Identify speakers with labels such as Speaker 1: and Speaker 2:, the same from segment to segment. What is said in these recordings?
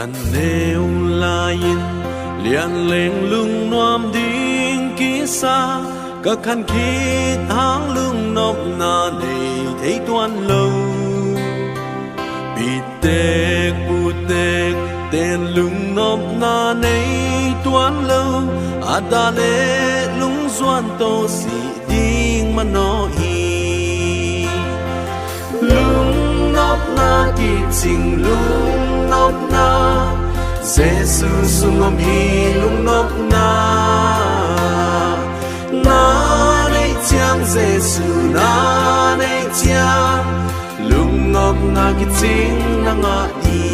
Speaker 1: กันเนวลายินเลียนเลงลุงนวมดิ้งกีซาก็คันคิดหางลุงนบนาในเทตวนโลปีเตกปูเตกเต้นลุงนบนาในตวนโลอาดาเลลุงส่วนโตสีดิ้งมันนอฮีลุงนบนากีจิงลุงนบนาเจสุสุงอมฮีลุงนบนานาในจางเจสุนาในจางลุงนบนากีจิงนางอาดี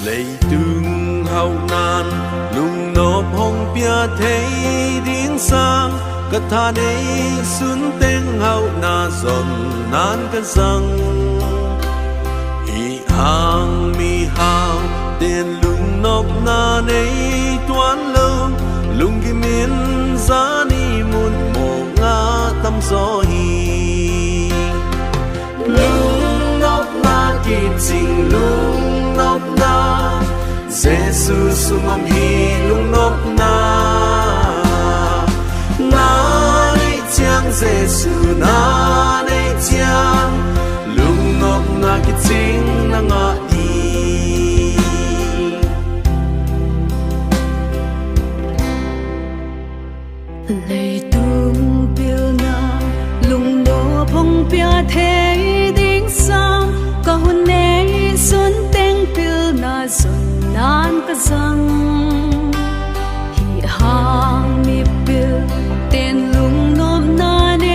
Speaker 1: เลยดึงเฮานานลุงนบหงเปียเทดิ้งสังก็ท่าในสุนเต็งเฮานาสนนานกันสังอีหางมีหาวเตียนลุงนบนาในตวนลงลุงกิมินซานีมุนโมงาตำซอฮีลุงนบนากีจิงลุงนบนาเจสุสุงอมฮีลุงนบนานาในจางเจสุนาในจางลุงนบนากิจิงนางอาดี
Speaker 2: เลยตุงเปียวนาลุงโดพงเปียเทดิ้งซ้ำก็หุ่นเนสุนเต็งเปียวนาสุนนานก็จังฮีหางมีเปียวเต้นลุงนบนาใน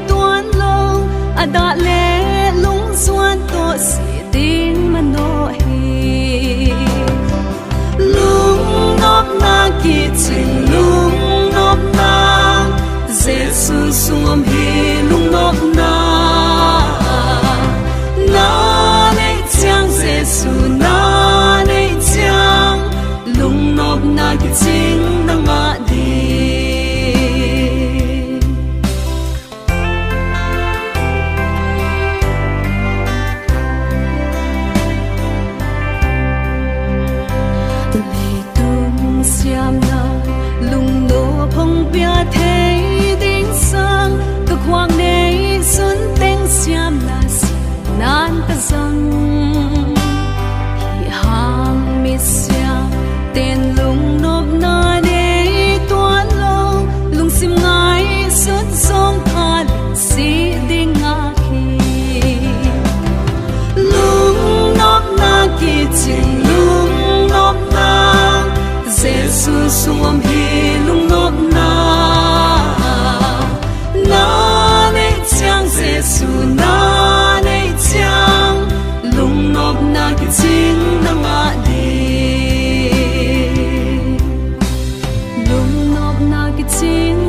Speaker 2: ตวนลงอาดาเลลุงส่วนโตสีดิ้งมันโนฮีลุงนบนากีจิงลุงนบนาเจสุสุงอมฮีลุงนบนานาในจางเจสุนาในจางลุงนบนากีจิงนางอาดีQuang này xuân tên xiêm là nan ta dâng hi hàng mi xiêm tên lung nộp na để toán lông lung sim ngay xuân sông tha linh si đi ngã khi lung nộp na kỳ trình lung nộp na Giêsu sung om hi lung nộp na Giêsu na nei chang lung nop na ki ching na nga di lung nop na ki ching